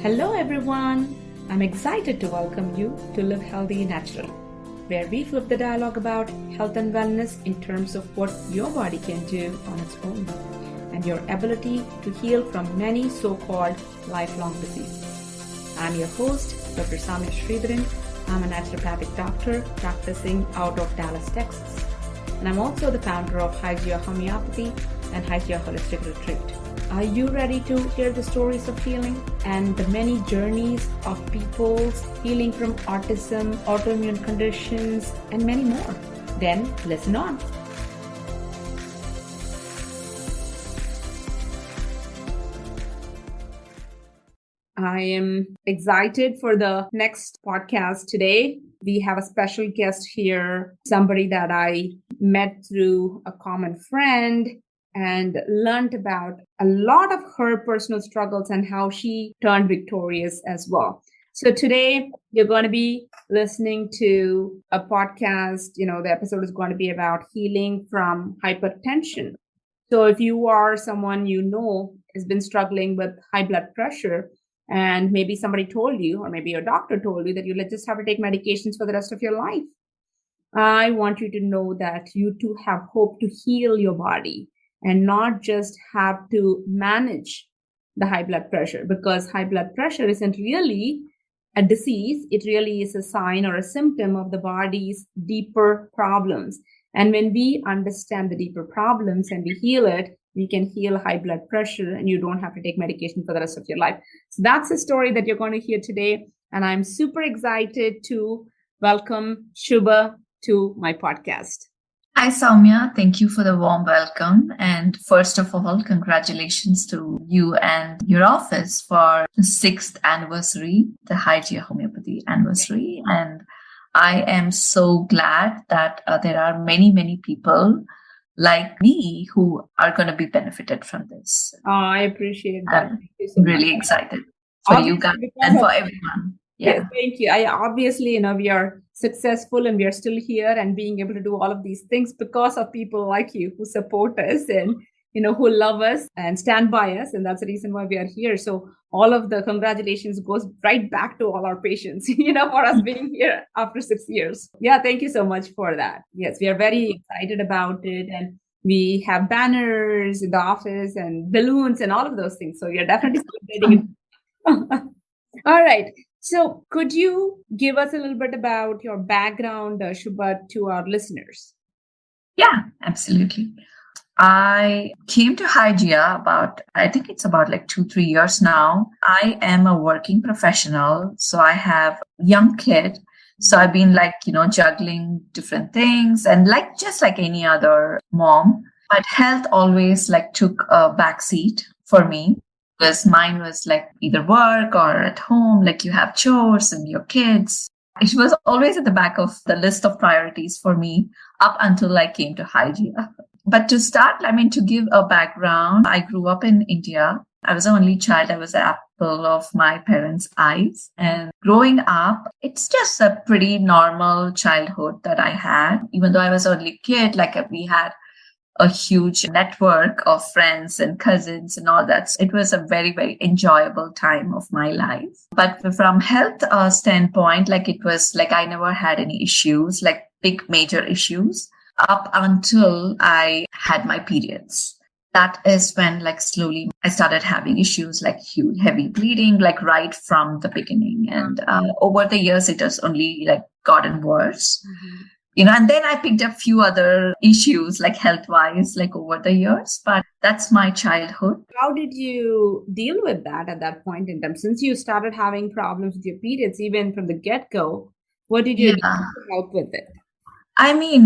Hello everyone! I'm excited to welcome you to Live Healthy Naturally, where we flip the dialogue about health and wellness in terms of what your body can do on its own and your ability to heal from many so-called lifelong diseases. I'm your host, Dr. Samya Sridharan. I'm a naturopathic doctor practicing out of Dallas, Texas. And I'm also the founder of Hygia Homeopathy and Hygia Holistic Retreat. Are you ready to hear the stories of healing and the many journeys of people's healing from autism, autoimmune conditions, and many more? Then listen on. I am excited for the next podcast today. We have a special guest here, somebody that I met through a common friend and learned about a lot of her personal struggles and how she turned victorious as well. So today you're going to be listening to a podcast. The episode is going to be about healing from hypertension. So if you are someone has been struggling with high blood pressure, and maybe somebody told you, or maybe your doctor told you that you just have to take medications for the rest of your life, I want you to know that you too have hope to heal your body and not just have to manage the high blood pressure, because high blood pressure isn't really a disease. It really is a sign or a symptom of the body's deeper problems. And when we understand the deeper problems and we heal it, we can heal high blood pressure and you don't have to take medication for the rest of your life. So that's the story that you're going to hear today. And I'm super excited to welcome Shubha to my podcast. Hi, Soumya. Thank you for the warm welcome. And first of all, congratulations to you and your office for the 6th anniversary, the Hygia Homeopathy anniversary. And I am so glad that there are many, many people like me who are going to be benefited from this. Oh, I appreciate that. I'm really excited for you guys and for everyone. Yeah, thank you. Obviously, we are successful and we are still here and being able to do all of these things because of people like you who support us and, who love us and stand by us. And that's the reason why we are here. So all of the congratulations goes right back to all our patients, for us being here after 6 years. Yeah, thank you so much for that. Yes, we are very excited about it. And we have banners in the office and balloons and all of those things. So we are definitely celebrating it. All right. So could you give us a little bit about your background, Shubha, to our listeners? Yeah, absolutely. I came to Hygia I think it's about 2-3 years now. I am a working professional. So I have a young kid. So I've been juggling different things and just like any other mom. But health always took a backseat for me. Because mine was either work or at home, you have chores and your kids. It was always at the back of the list of priorities for me up until I came to Hygia. But to start, to give a background, I grew up in India. I was the only child. I was the apple of my parents' eyes. And growing up, it's just a pretty normal childhood that I had. Even though I was only kid, we had a huge network of friends and cousins and all that. So it was a very, very enjoyable time of my life. But from health standpoint, it was I never had any issues, big major issues up until I had my periods. That is when slowly I started having issues huge, heavy bleeding, right from the beginning. And over the years, it has only gotten worse. Mm-hmm. And then I picked up a few other issues health-wise, over the years, but that's my childhood. How did you deal with that at that point in time? Since you started having problems with your periods, even from the get-go, what did you do to help with it? We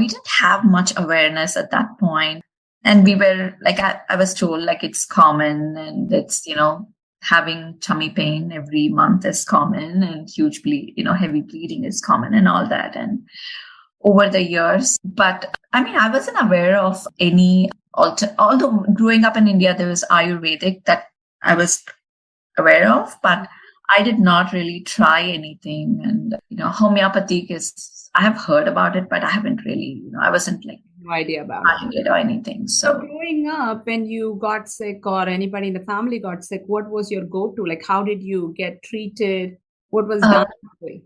didn't have much awareness at that point. And we were I was told it's common and it's, having tummy pain every month is common and huge heavy bleeding is common and all that. And over the years. But I wasn't aware of any, although growing up in India, there was Ayurvedic that I was aware of, but I did not really try anything. And, homeopathic I have heard about it, but I haven't really, I wasn't no idea about it. trying it or anything. So So, growing up, when you got sick or anybody in the family got sick, what was your go-to? Like, how did you get treated? What was uh, done?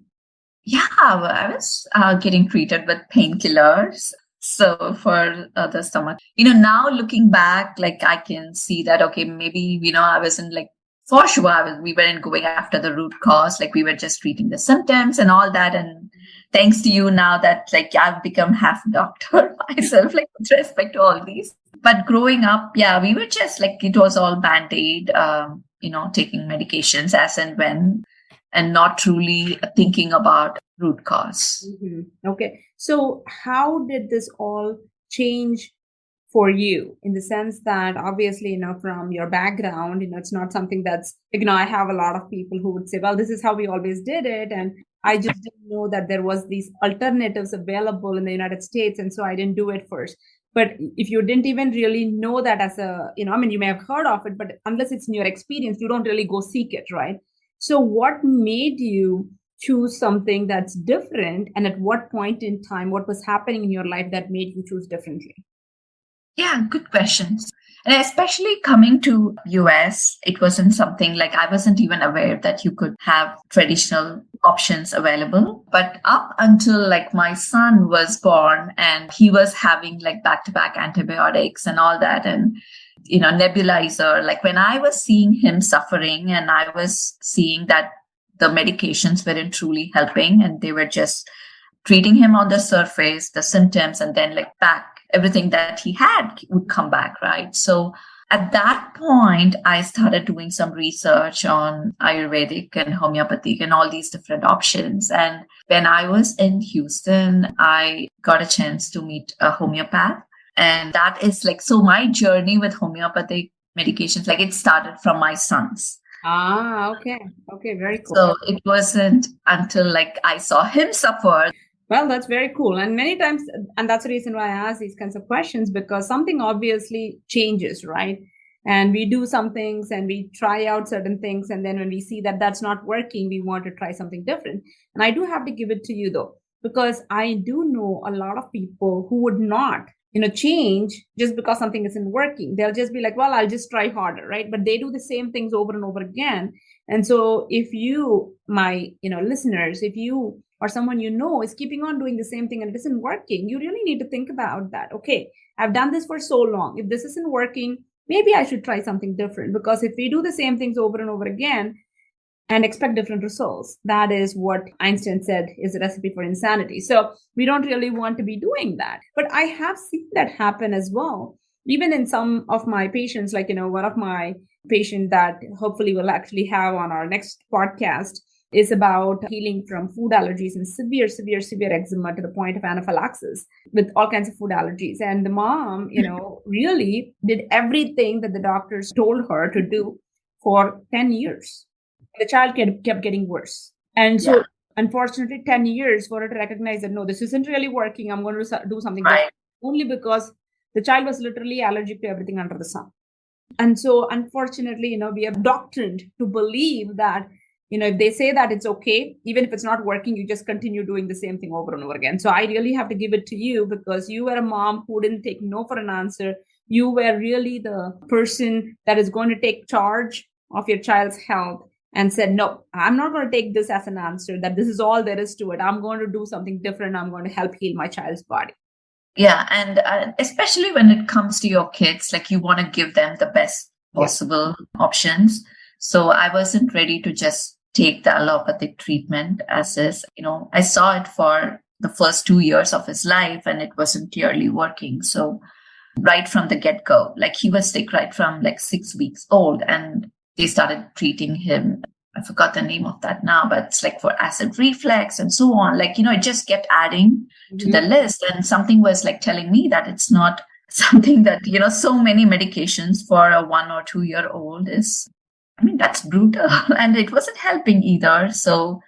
yeah, well, I was getting treated with painkillers. So for the stomach, now looking back, like I can see that, okay, maybe, I wasn't like, for sure, we weren't going after the root cause. Like we were just treating the symptoms and all that. And thanks to you now that like I've become half doctor myself, like with respect to all these. But growing up, yeah, we were just like, it was all band-aid, taking medications as and when, and not truly thinking about root cause. Okay. So how did this all change for you in the sense that obviously, from your background, it's not something that's, I have a lot of people who would say, well, this is how we always did it. And I just didn't know that there was these alternatives available in the United States. And so I didn't do it first. But if you didn't even really know that as a, you may have heard of it, but unless it's in your experience, you don't really go seek it, right? So what made you choose something that's different? And at what point in time, what was happening in your life that made you choose differently? Yeah, good questions. And especially coming to US, it wasn't something like I wasn't even aware that you could have traditional options available. But up until like my son was born and he was having like back-to-back antibiotics and all that, and nebulizer, like when I was seeing him suffering and I was seeing that the medications weren't truly helping and they were just treating him on the surface, the symptoms, and then like back, everything that he had would come back, right? So at that point, I started doing some research on Ayurvedic and homeopathic and all these different options. And when I was in Houston, I got a chance to meet a homeopath. And that is like, so my journey with homeopathic medications, like it started from my son's. Okay. Okay, very cool. So it wasn't until like I saw him suffer. Well, that's very cool. And many times, and that's the reason why I ask these kinds of questions, because something obviously changes, right? And we do some things and we try out certain things. And then when we see that that's not working, we want to try something different. And I do have to give it to you though, because I do know a lot of people who would not, change just because something isn't working. They'll just be like, well, I'll just try harder, right? But they do the same things over and over again. And so if you, my, listeners, if you or someone is keeping on doing the same thing and it isn't working, you really need to think about that. Okay, I've done this for so long. If this isn't working, maybe I should try something different, because if we do the same things over and over again and expect different results, that is what Einstein said is a recipe for insanity. So we don't really want to be doing that. But I have seen that happen as well. Even in some of my patients, like, one of my patient that hopefully we'll actually have on our next podcast is about healing from food allergies and severe, severe, severe eczema to the point of anaphylaxis with all kinds of food allergies. And the mom, really did everything that the doctors told her to do for 10 years. The child kept getting worse. And so, unfortunately, 10 years for her to recognize that, no, this isn't really working. I'm going to do something different. Only because the child was literally allergic to everything under the sun. And so, unfortunately, we are doctrined to believe that if they say that it's okay, even if it's not working, you just continue doing the same thing over and over again. So I really have to give it to you, because you were a mom who didn't take no for an answer. You were really the person that is going to take charge of your child's health and said, no, I'm not going to take this as an answer, that this is all there is to it. I'm going to do something different. I'm going to help heal my child's body. Yeah. And especially when it comes to your kids, like you want to give them the best possible options. So I wasn't ready to just take the allopathic treatment as is. I saw it for the first 2 years of his life and it wasn't clearly working. So right from the get-go, like he was sick right from like 6 weeks old, and they started treating him. I forgot the name of that now, but it's like for acid reflux and so on. Like, it just kept adding to the list. And something was like telling me that it's not something that, so many medications for a 1 or 2 year old is, that's brutal. And it wasn't helping either. So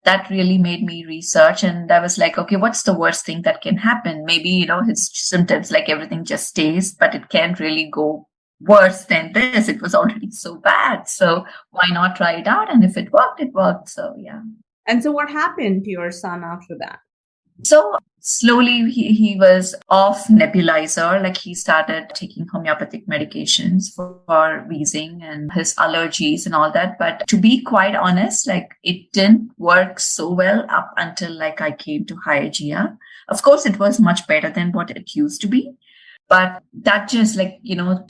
that really made me research. And I was like, okay, what's the worst thing that can happen? Maybe, his symptoms, like everything just stays, but it can't really go worse than this. It was already so bad. So why not try it out? And if it worked, it worked. So, yeah. And so what happened to your son after that? So slowly he was off nebulizer, like he started taking homeopathic medications for wheezing and his allergies and all that. But to be quite honest, like it didn't work so well up until like I came to Hygia. Of course, it was much better than what it used to be. But that just like,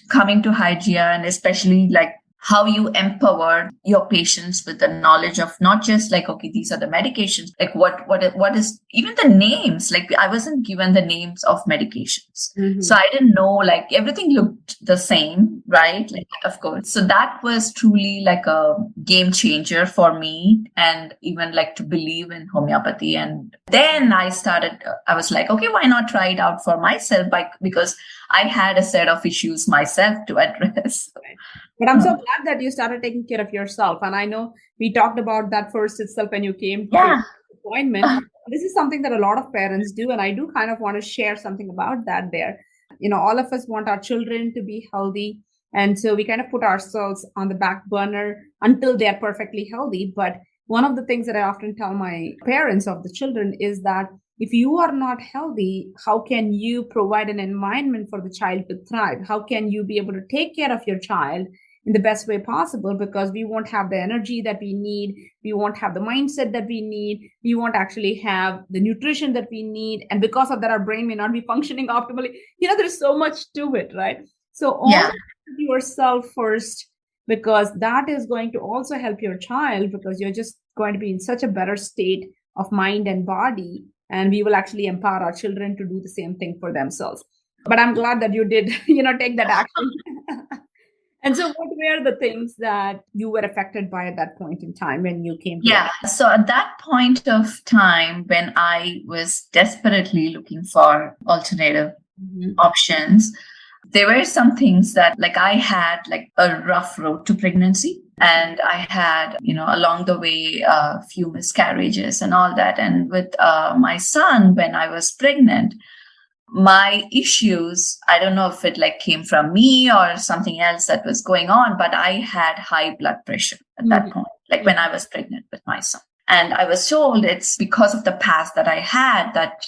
coming to Hygia and especially like how you empower your patients with the knowledge of not just like, okay, these are the medications, like what is even the names, like I wasn't given the names of medications. So Mm-hmm. I didn't know, like everything looked the same, right? Like, of course. So that was truly like a game changer for me, and even like to believe in homeopathy. And then I was like, okay, why not try it out for myself? Because I had a set of issues myself to address. Right. But I'm so glad that you started taking care of yourself. And I know we talked about that first itself when you came for your Yeah. appointment. This is something that a lot of parents do. And I do kind of want to share something about that there. All of us want our children to be healthy. And so we kind of put ourselves on the back burner until they are perfectly healthy. But one of the things that I often tell my parents of the children is that if you are not healthy, how can you provide an environment for the child to thrive? How can you be able to take care of your child in the best way possible? Because we won't have the energy that we need. We won't have the mindset that we need. We won't actually have the nutrition that we need. And because of that, our brain may not be functioning optimally. There's so much to it, right? So own Yeah. yourself first, because that is going to also help your child, because you're just going to be in such a better state of mind and body, and we will actually empower our children to do the same thing for themselves. But I'm glad that you did take that action. And so what were the things that you were affected by at that point in time when you came to Yeah. So at that point of time, when I was desperately looking for alternative Mhm. options, there were some things that like I had like a rough road to pregnancy, and I had, along the way, a few miscarriages and all that. And with my son, when I was pregnant, my issues, I don't know if it like came from me or something else that was going on, but I had high blood pressure at that Mhm. point, like when I was pregnant with my son. And I was told it's because of the past that I had, that,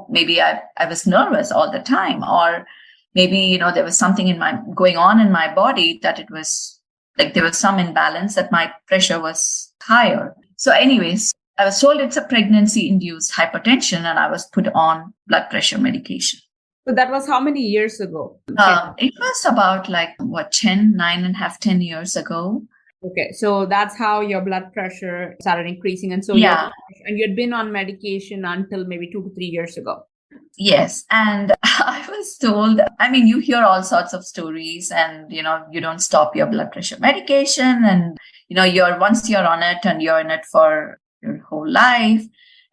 maybe I was nervous all the time, or maybe, there was something going on in my body, that it was like there was some imbalance, that my pressure was higher. So anyways, I was told it's a pregnancy induced hypertension, and I was put on blood pressure medication. So that was how many years ago? Can It was about like what, 10, 9.5, 10 years ago. Okay, so that's how your blood pressure started increasing, and so Yeah. and you had been on medication until maybe 2 to 3 years ago. Yes. And I was told, I mean, you hear all sorts of stories, and, you don't stop your blood pressure medication. And, once you're on it, and you're in it for your whole life.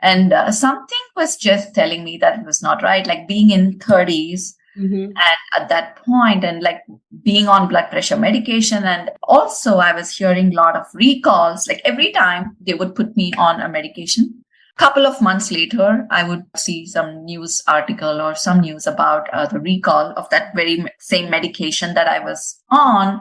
And something was just telling me that it was not right. Like being in 30s, Mm-hmm. and at that point, and like being on blood pressure medication. And also I was hearing a lot of recalls, like every time they would put me on a medication, couple of months later I would see some news article or some news about the recall of that very same medication that I was on,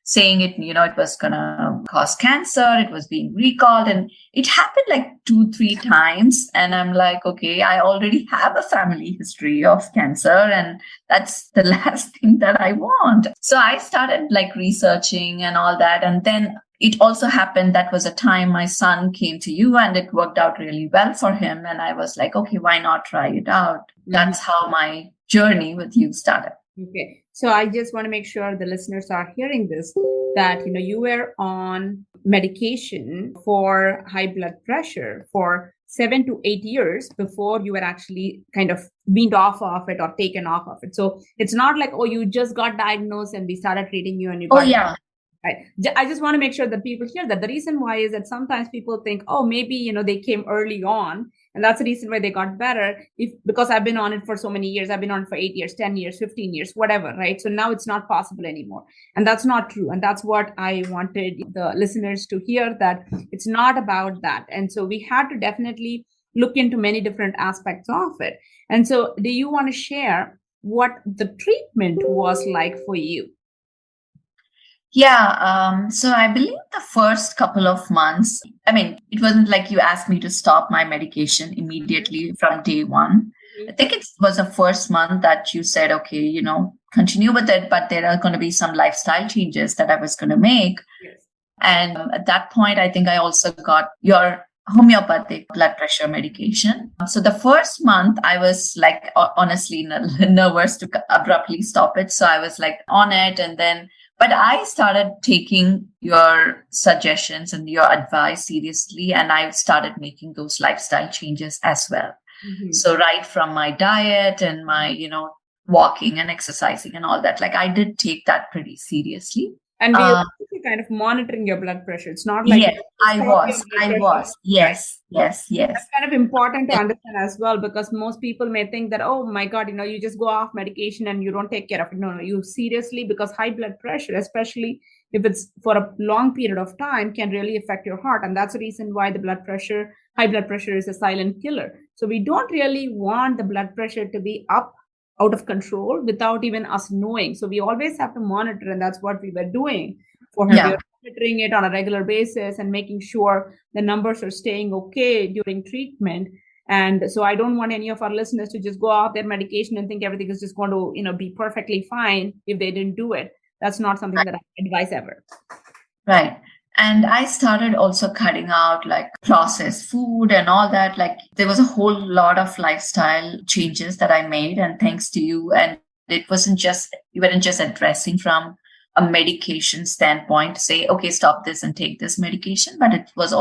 saying it was gonna cause cancer, it was being recalled. And it happened like 2 3 times, and I'm like, okay, I already have a family history of cancer, and that's the last thing that I want. So I started like researching and all that. And then it also happened, that was a time my son came to you, and it worked out really well for him. And I was like, okay, why not try it out? Mm-hmm. That's how my journey with you started. Okay. So I just want to make sure the listeners are hearing this, that you were on medication for high blood pressure for 7 to 8 years before you were actually kind of weaned off of it or taken off of it. So it's not like, oh, you just got diagnosed and we started treating you and you Oh got yeah. right. I just want to make sure that people hear that. The reason why is that sometimes people think, oh, maybe, they came early on. And that's the reason why they got better. Because I've been on it for so many years, I've been on it for 8 years, 10 years, 15 years, whatever, right? So now it's not possible anymore. And that's not true. And that's what I wanted the listeners to hear, that it's not about that. And so we had to definitely look into many different aspects of it. And so do you want to share what the treatment was like for you? Yeah, so I believe the first couple of months, I mean, it wasn't like you asked me to stop my medication Mhm, immediately from day one. I mhm. think it was the first month that you said, okay, continue with it, but there are going to be some lifestyle changes that I was going to make. Yes. And at that point, I think I also got your homeopathic blood pressure medication. So the first month, I was like, honestly, nervous to abruptly stop it. So I was like on it. And then, but I started taking your suggestions and your advice seriously. And I started making those lifestyle changes as well. Mhm. So, right from my diet and my, walking and exercising and all that, like I did take that pretty seriously. And we are Uh, also kind of monitoring your blood pressure. It's not like Yes, you I stop your was. blood I pressure, was. right? Yes, yes, That's yes. kind of important to understand as well, because most people may think that, oh my God, you just go off medication and you don't take care of it. No, no, you seriously, because high blood pressure, especially if it's for a long period of time, can really affect your heart. And that's the reason why high blood pressure is a silent killer. So we don't really want the blood pressure to be up out of control without even us knowing. So we always have to monitor, and that's what we were doing for her. We Yeah, were monitoring it on a regular basis and making sure the numbers are staying okay during treatment. And so I don't want any of our listeners to just go off their medication and think everything is just going to, be perfectly fine if they didn't do it. That's not something that I advise ever. right. And I started also cutting out like processed food and all that. Like there was a whole lot of lifestyle changes that I made, and thanks to you. And it wasn't just, you weren't just addressing from a medication standpoint to say, okay, stop this and take this medication, but it was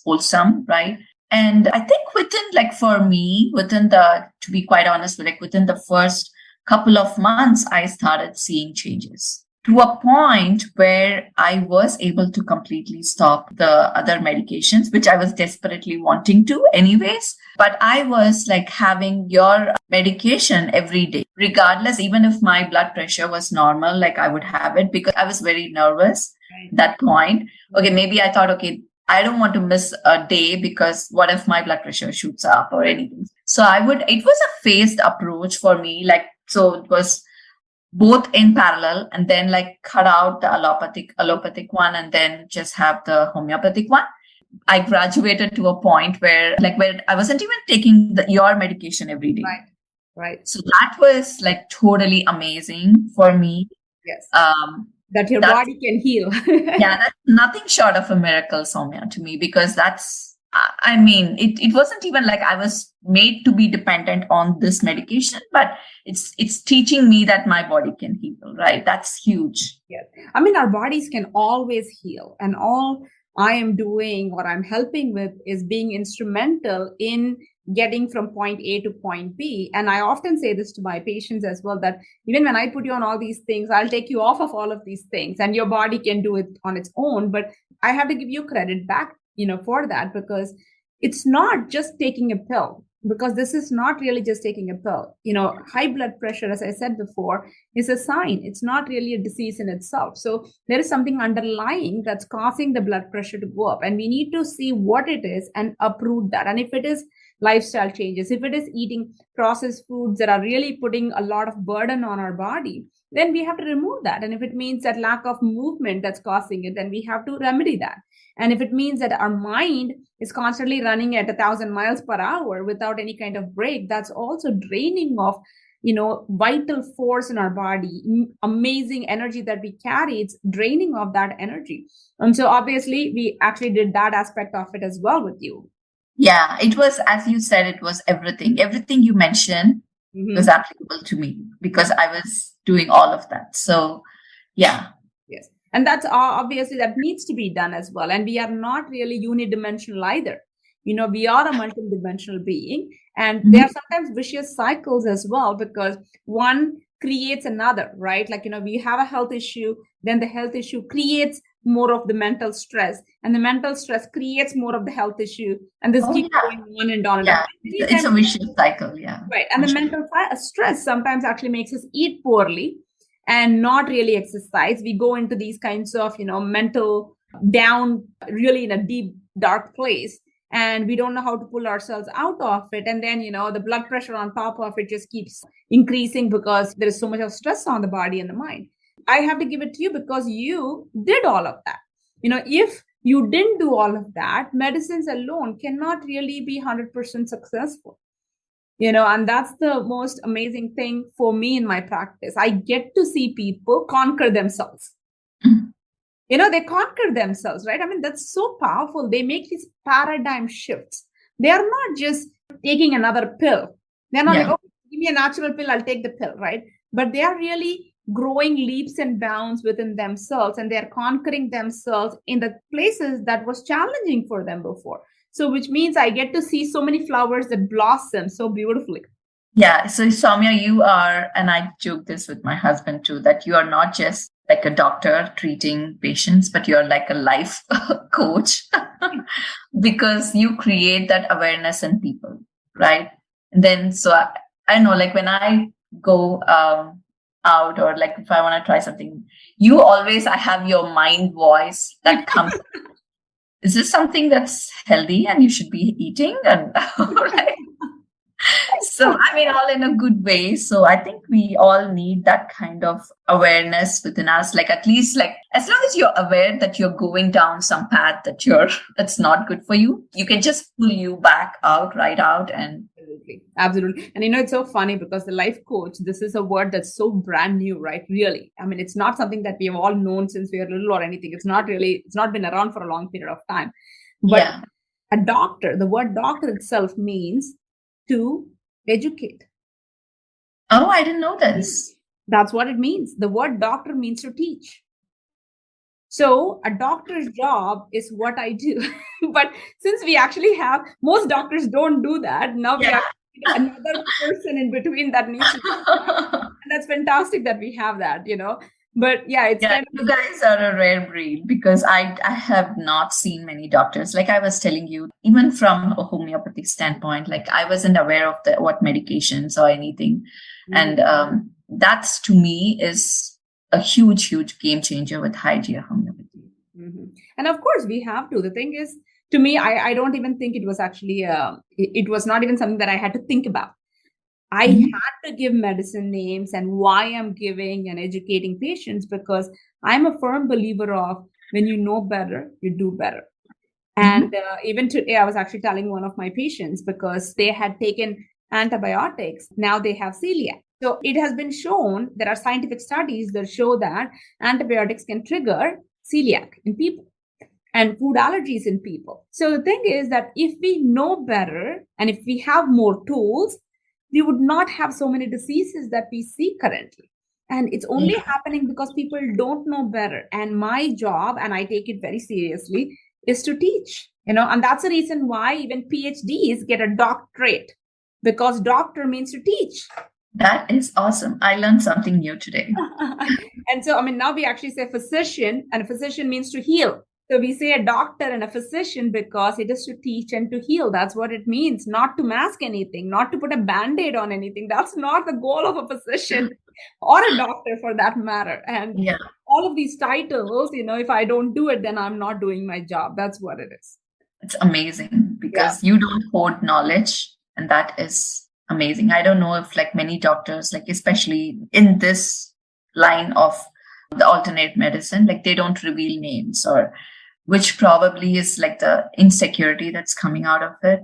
wholesome, right? And I think within, like for me, to be quite honest, like within the first couple of months, I started seeing changes to a point where I was able to completely stop the other medications, which I was desperately wanting to anyways. But I was like having your medication every day, regardless, even if my blood pressure was normal, like I would have it because I was very nervous Right. at that point. Okay, maybe I thought, okay, I don't want to miss a day because what if my blood pressure shoots up or anything? So it was a phased approach for me. Like, so it was both in parallel and then like cut out the allopathic one and then just have the homeopathic one. I graduated to a point where I wasn't even taking your medication every day. Right. Right. So that was like totally amazing for me. Yes. Um, That your that's body can heal. yeah, that's nothing short of a miracle, Soumya, to me, because I mean, it wasn't even like I was made to be dependent on this medication, but it's teaching me that my body can heal, right? That's huge. Yes. I mean, our bodies can always heal. And all I am doing, what I'm helping with, is being instrumental in getting from point A to point B. And I often say this to my patients as well, that even when I put you on all these things, I'll take you off of all of these things and your body can do it on its own. But I have to give you credit back, for that, because it's not just taking a pill, because this is not really just taking a pill. High blood pressure, as I said before, is a sign. It's not really a disease in itself. So there is something underlying that's causing the blood pressure to go up. And we need to see what it is and uproot that. And if it is lifestyle changes, if it is eating processed foods that are really putting a lot of burden on our body, then we have to remove that. And if it means that lack of movement that's causing it, then we have to remedy that. And if it means that our mind is constantly running at 1,000 miles per hour without any kind of break, that's also draining of vital force in our body, amazing energy that we carry. It's draining of that energy. And so obviously we actually did that aspect of it as well with you. Yeah, it was, as you said, it was everything. Everything you mentioned was Mm-hmm. applicable to me because I was doing all of that. So, yeah. Yes. And that's obviously that needs to be done as well. And we are not really unidimensional either. We are a multidimensional being, and there are Mhm. sometimes vicious cycles as well, because one creates another, right? Like, we have a health issue, then the health issue creates more of the mental stress, and the mental stress creates more of the health issue. And this Oh, keeps yeah. going on and on and on. Yeah. Every It's time, a vicious cycle. Yeah. right. And For the sure. mental stress sometimes actually makes us eat poorly and not really exercise. We go into these kinds of, mental down, really in a deep, dark place. And we don't know how to pull ourselves out of it. And then, the blood pressure on top of it just keeps increasing because there is so much of stress on the body and the mind. I have to give it to you because you did all of that. If you didn't do all of that, medicines alone cannot really be 100% successful. And that's the most amazing thing for me in my practice. I get to see people conquer themselves. They conquer themselves, right? I mean, that's so powerful. They make these paradigm shifts. They are not just taking another pill. They're not like, oh, give me a natural pill, I'll take the pill, right? But they are really growing leaps and bounds within themselves, and they're conquering themselves in the places that was challenging for them before. So which means I get to see so many flowers that blossom so beautifully. Yeah. So, Soumya, you are, and I joke this with my husband too, that you are not just like a doctor treating patients, but you're like a life coach because you create that awareness in people, right? And then, so I know, like when I go out or like if I want to try something, I have your mind voice that comes. Is this something that's healthy and you should be eating? And right? So, I mean, all in a good way. So, I think we all need that kind of awareness within us. Like, at least, like, as long as you're aware that you're going down some path that's not good for you, you can just pull you back out, right out. And Absolutely. And it's so funny because the life coach, this is a word that's so brand new, right? Really. I mean, it's not something that we have all known since we were little or anything. It's not been around for a long period of time. But a doctor, the word doctor itself means to educate. Oh, I didn't know this. That's what it means. The word doctor means to teach. So a doctor's job is what I do. But since we actually have, most doctors don't do that. Now we have another person in between that needs to do that. And that's fantastic that we have that, But yeah, you guys are a rare breed because I have not seen many doctors. Like I was telling you, even from a homeopathic standpoint, like I wasn't aware of what medications or anything. Mm-hmm. And that's to me is a huge game changer with Hygia homeopathy. Mm-hmm. And of course we have to. The thing is, to me, I don't even think it was actually, it was not even something that I had to think about. I had to give medicine names and why I'm giving and educating patients because I'm a firm believer of when you know better, you do better. And even today, I was actually telling one of my patients because they had taken antibiotics. Now they have celiac. So it has been shown, there are scientific studies that show that antibiotics can trigger celiac in people and food allergies in people. So the thing is that if we know better and if we have more tools, we would not have so many diseases that we see currently. And it's only happening because people don't know better. And my job, and I take it very seriously, is to teach, and that's the reason why even PhDs get a doctorate, because doctor means to teach. That is awesome. I learned something new today. And so, now we actually say physician, and a physician means to heal. So we say a doctor and a physician because it is to teach and to heal. That's what it means, not to mask anything, not to put a Band-Aid on anything. That's not the goal of a physician or a doctor for that matter. And all of these titles, if I don't do it, then I'm not doing my job. That's what it is. It's amazing because you don't hoard knowledge, and that is amazing. I don't know if like many doctors, like especially in this line of the alternate medicine, like they don't reveal names, or which probably is like the insecurity that's coming out of it,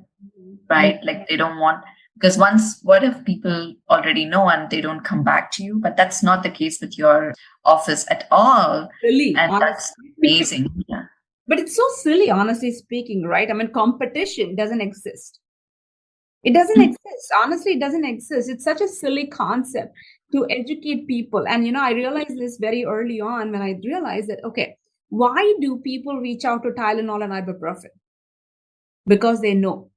right? Like they don't want, because what if people already know and they don't come back to you? But that's not the case with your office at all. Really? And that's amazing. Yeah. But it's so silly, honestly speaking, right? Competition doesn't exist. It doesn't exist. Honestly, it doesn't exist. It's such a silly concept to educate people. And, I realized this very early on when I realized that, okay, why do people reach out to Tylenol and ibuprofen? Because they know.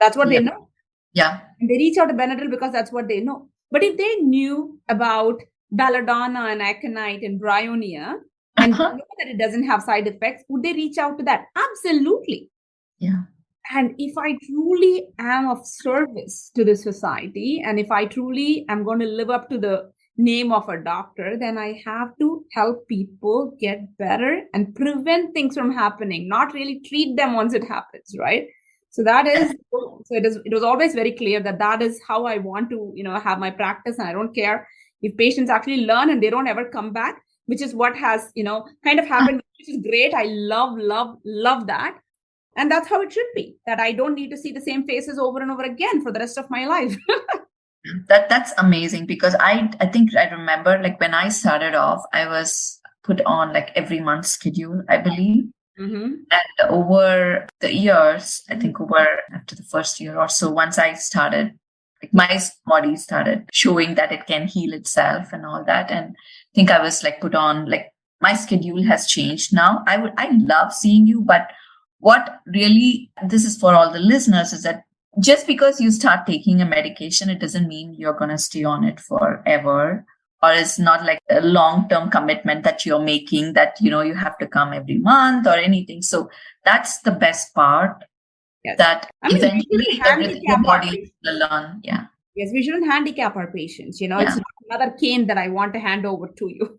That's what they know. Yeah. And they reach out to Benadryl because that's what they know. But if they knew about belladonna and aconite and bryonia and know that it doesn't have side effects, would they reach out to that? Absolutely. Yeah. And if I truly am of service to the society, and if I truly am going to live up to the name of a doctor, then I have to help people get better and prevent things from happening, not really treat them once it happens, right? So that is, it was always very clear that is how I want to, have my practice. And I don't care If patients actually learn and they don't ever come back, which is what has, kind of happened, which is great. I love that. And that's how it should be, that I don't need to see the same faces over and over again for the rest of my life. That's amazing, because I think I remember, like, when I started off, I was put on like every month schedule, I believe. Mm-hmm. And over the years, I think over after the first year or so, once I started, like, my body started showing that it can heal itself and all that. And I think I was like put on, like, my schedule has changed now. I love seeing you, but what really, this is for all the listeners, is that just because you start taking a medication, it doesn't mean you're going to stay on it forever, or it's not like a long-term commitment that you're making, that, you have to come every month or anything. So that's the best part. Yes. That I mean, eventually everything your body will learn. Yeah. Yes, we shouldn't handicap our patients. It's not another cane that I want to hand over to you.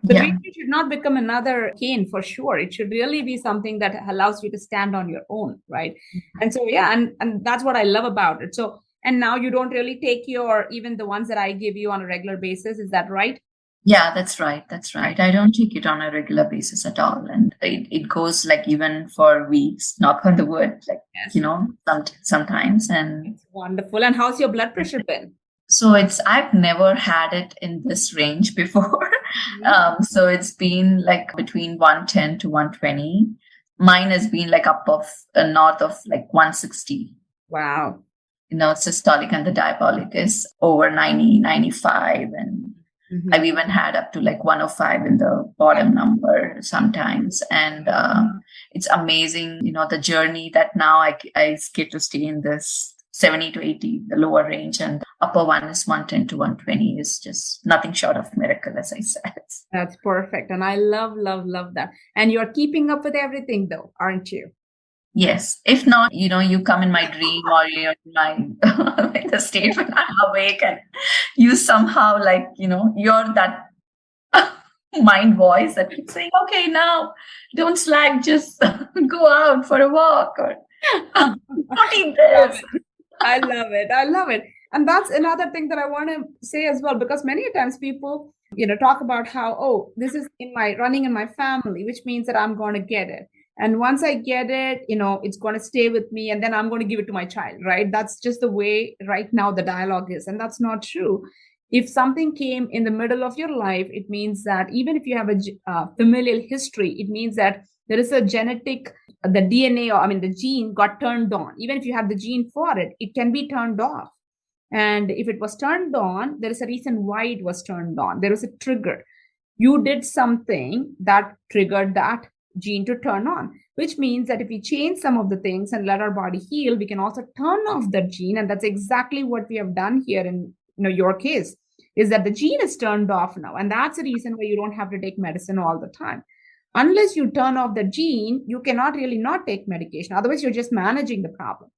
The treatment should not become another cane, for sure. It should really be something that allows you to stand on your own, right? And so, and that's what I love about it. So, and now you don't really take even the ones that I give you on a regular basis. Is that right? Yeah, that's right. That's right. I don't take it on a regular basis at all. And it goes like even for weeks, knock on the wood, like, sometimes. And it's wonderful. And how's your blood pressure been? So I've never had it in this range before. So it's been like between 110 to 120. Mine has been like up of north of like 160. Wow. Systolic, and the diabolic is over 90, 95. And I've even had up to like 105 in the bottom number sometimes. And it's amazing, the journey that now I get to stay in this 70 to 80, the lower range, and upper one is 110 to 120 is just nothing short of miracle, as I said. That's perfect. And I love that. And you're keeping up with everything though, aren't you? Yes. If not, you come in my dream, or you're in like the state when I'm awake, and you somehow you're that mind voice that keeps saying, okay, now don't slack, just go out for a walk, or don't eat this. I love it. And that's another thing that I want to say as well, because many times people, talk about how, this is running in my family, which means that I'm going to get it. And once I get it, it's going to stay with me, and then I'm going to give it to my child, right? That's just the way right now the dialogue is. And that's not true. If something came in the middle of your life, it means that even if you have a familial history, it means that there is a genetic, the DNA, the gene got turned on. Even if you have the gene for it, it can be turned off. And if it was turned on, there is a reason why it was turned on. There was a trigger. You did something that triggered that gene to turn on, which means that if we change some of the things and let our body heal, we can also turn off that gene. And that's exactly what we have done here in your case, is that the gene is turned off now. And that's the reason why you don't have to take medicine all the time. Unless you turn off the gene, you cannot really not take medication. Otherwise, you're just managing the problem.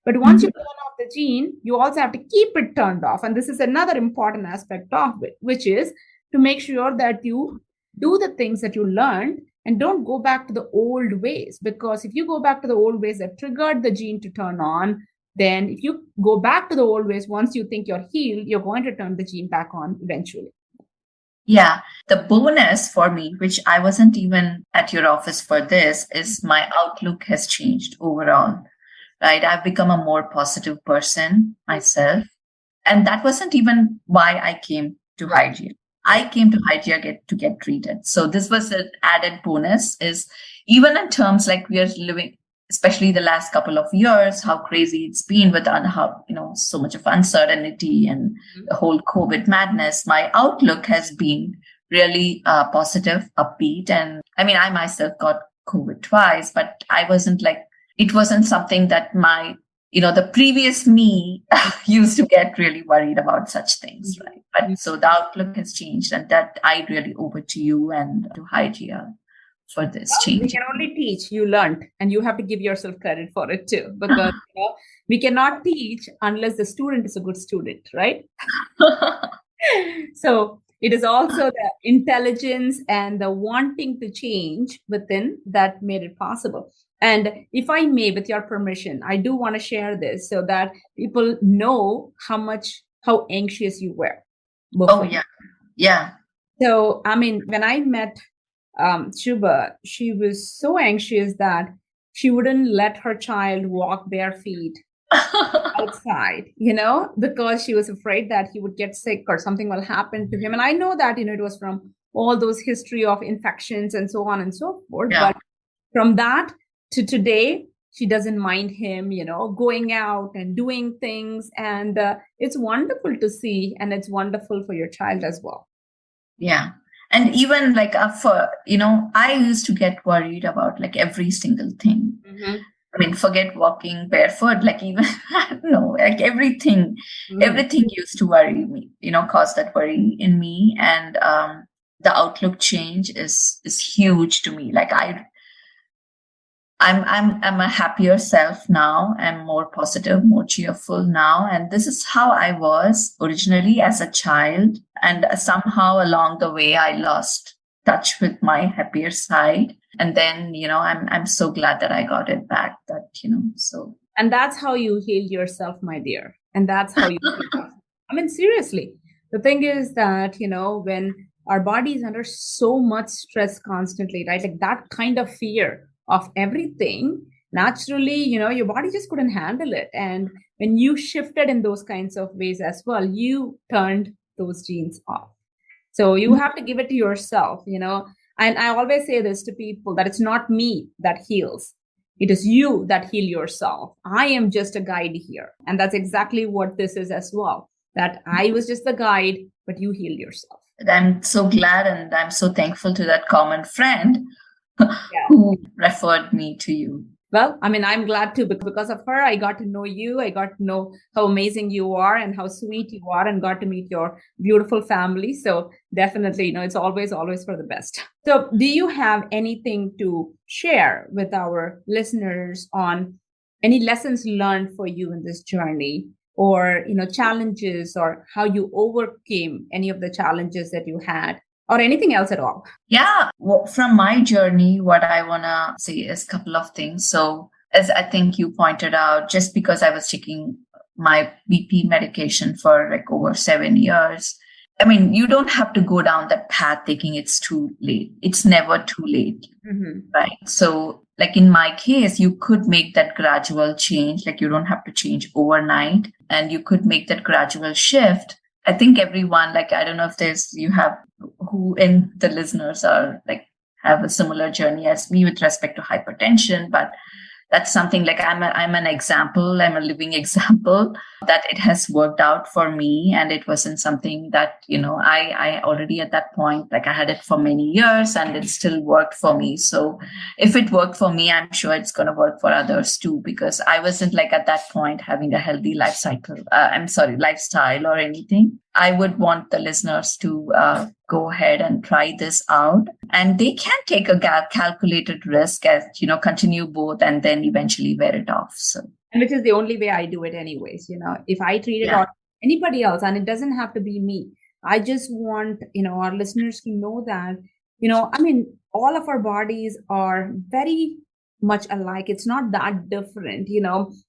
But once you turn off the gene, you also have to keep it turned off. And this is another important aspect of it, which is to make sure that you do the things that you learned and don't go back to the old ways. Because if you go back to the old ways that triggered the gene to turn on, then if you go back to the old ways, once you think you're healed, you're going to turn the gene back on eventually. Yeah. The bonus for me, which I wasn't even at your office for this, is my outlook has changed overall, right? I've become a more positive person myself. And that wasn't even why I came to Hygia. I came to Hygia to get treated. So this was an added bonus, is even in terms like we are living, especially the last couple of years, how crazy it's been with how, so much of uncertainty and the whole COVID madness. My outlook has been really positive, upbeat. And I myself got COVID twice, but it wasn't something that the previous me used to get really worried about such things, right? But so the outlook has changed, and that I really owe it to you and to Hygia for this change. We can only teach. You learned, and you have to give yourself credit for it too, because we cannot teach unless the student is a good student, right? So it is also the intelligence and the wanting to change within that made it possible. And if I may, with your permission, I do want to share this so that people know how anxious you were. Oh, before. yeah. Yeah. So, I mean, when I met Shuba, she was so anxious that she wouldn't let her child walk bare feet outside, because she was afraid that he would get sick or something will happen to him. And I know that, it was from all those history of infections and so on and so forth. Yeah. But from that to today, she doesn't mind him, going out and doing things. And it's wonderful to see. And it's wonderful for your child as well. Yeah. And even like for, I used to get worried about like every single thing. Mm-hmm. I mean, forget walking barefoot, like even, I don't know, like Mm-hmm. everything used to worry me, cause that worry in me. And the outlook change is huge to me. Like I'm a happier self now. I'm more positive, more cheerful now. And this is how I was originally as a child. And somehow along the way, I lost touch with my happier side. And then, I'm so glad that I got it back. So And that's how you heal yourself, my dear. And that's how you heal yourself. I mean, seriously, the thing is that, when our body is under so much stress constantly, right? Like that kind of fear of everything, naturally, your body just couldn't handle it. And when you shifted in those kinds of ways as well, you turned those genes off. So you have to give it to yourself. And I always say this to people that it's not me that heals. It is you that heal yourself. I am just a guide here. And that's exactly what this is as well. That I was just the guide, but you heal yourself. I'm so glad and I'm so thankful to that common friend Yeah. who referred me to you. Well, I mean, I'm glad too, because of her, I got to know you. I got to know how amazing you are and how sweet you are, and got to meet your beautiful family. So definitely, it's always, always for the best. So do you have anything to share with our listeners on any lessons learned for you in this journey, or, challenges, or how you overcame any of the challenges that you had, or anything else at all? Yeah, well, from my journey, what I want to say is a couple of things. So, as I think you pointed out, just because I was taking my BP medication for like over 7 years, I mean, you don't have to go down that path thinking it's too late. It's never too late, right? So, like in my case, you could make that gradual change. Like you don't have to change overnight, and you could make that gradual shift. I think everyone, like, I don't know if you have who in the listeners are like have a similar journey as me with respect to hypertension, but that's something like I'm an example. I'm a living example that it has worked out for me. And it wasn't something that, I already at that point, like I had it for many years and it still worked for me. So if it worked for me, I'm sure it's going to work for others too, because I wasn't like at that point having a healthy lifestyle or anything. I would want the listeners to go ahead and try this out. And they can take a calculated risk as, continue both and then eventually wear it off. So, and which is the only way I do it anyways. If I treat it yeah. or anybody else, and it doesn't have to be me, I just want, our listeners to know that, I mean, all of our bodies are very much alike. It's not that different.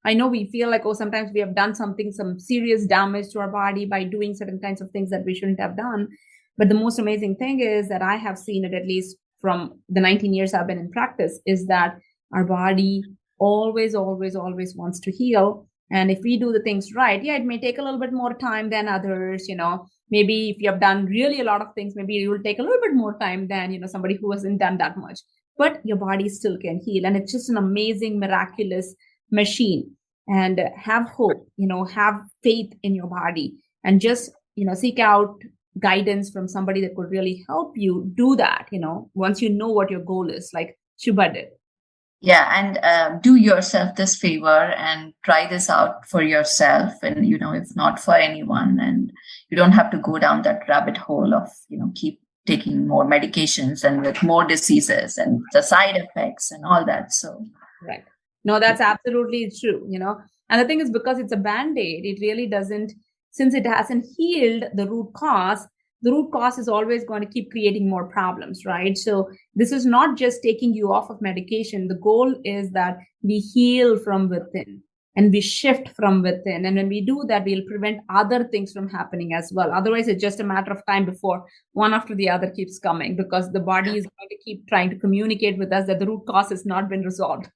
I know we feel like, oh, sometimes we have done some serious damage to our body by doing certain kinds of things that we shouldn't have done. But the most amazing thing is that I have seen it, at least from the 19 years I've been in practice, is that our body always, always, always wants to heal. And if we do the things right, yeah, it may take a little bit more time than others. Maybe if you have done really a lot of things, maybe it will take a little bit more time than, somebody who hasn't done that much. But your body still can heal. And it's just an amazing, miraculous machine. And have hope, have faith in your body, and just, seek out guidance from somebody that could really help you do that, once you know what your goal is, like Shubha did. Yeah, and do yourself this favor and try this out for yourself, and if not for anyone, and you don't have to go down that rabbit hole of keep taking more medications and with more diseases and the side effects and all that. So, right. No, that's absolutely true. And the thing is, because it's a band-aid, it really doesn't, since it hasn't healed the root cause is always going to keep creating more problems, right? So this is not just taking you off of medication. The goal is that we heal from within. and we shift from within. And when we do that, we'll prevent other things from happening as well. Otherwise, it's just a matter of time before one after the other keeps coming, because the body is going to keep trying to communicate with us that the root cause has not been resolved.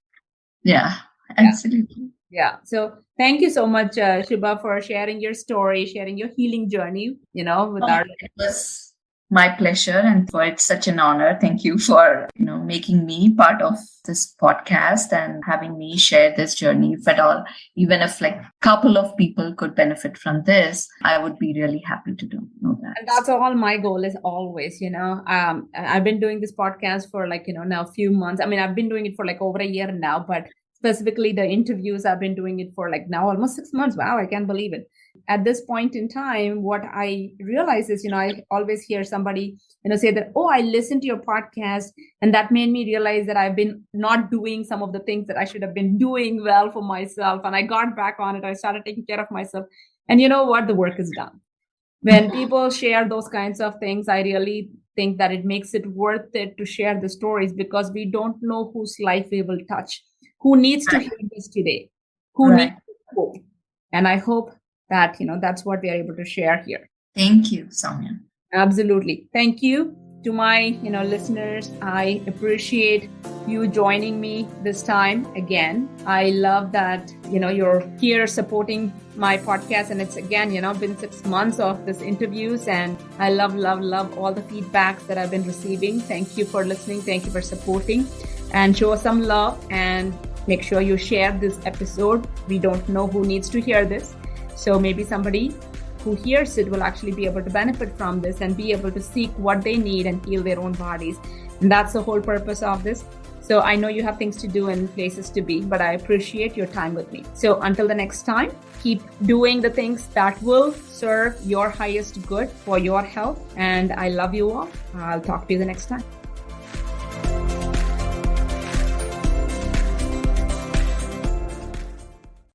Yeah, Yeah. absolutely. Yeah. So thank you so much, Shubha, for sharing your story, sharing your healing journey, with our. It was my pleasure, and for it's such an honor. Thank you for making me part of this podcast and having me share this journey. If at all, even if like a couple of people could benefit from this, I would be really happy to know that. And that's all my goal is always, I've been doing this podcast for now a few months. I mean, I've been doing it for like over a year now, but specifically the interviews, I've been doing it for like now almost 6 months. Wow, I can't believe it. At this point in time, what I realize is, I always hear somebody, say that, oh, I listened to your podcast and that made me realize that I've been not doing some of the things that I should have been doing well for myself. And I got back on it. I started taking care of myself. And you know what? The work is done. When people share those kinds of things, I really think that it makes it worth it to share the stories, because we don't know whose life we will touch, who needs to hear this today, who needs hope. And I hope that, that's what we are able to share here. Thank you, Soumya. Absolutely. Thank you to my, listeners. I appreciate you joining me this time again. I love that, you're here supporting my podcast. And it's again, been 6 months of this interviews, and I love all the feedbacks that I've been receiving. Thank you for listening. Thank you for supporting, and show some love, and make sure you share this episode. We don't know who needs to hear this. So maybe somebody who hears it will actually be able to benefit from this and be able to seek what they need and heal their own bodies. And that's the whole purpose of this. So I know you have things to do and places to be, but I appreciate your time with me. So until the next time, keep doing the things that will serve your highest good for your health. And I love you all. I'll talk to you the next time.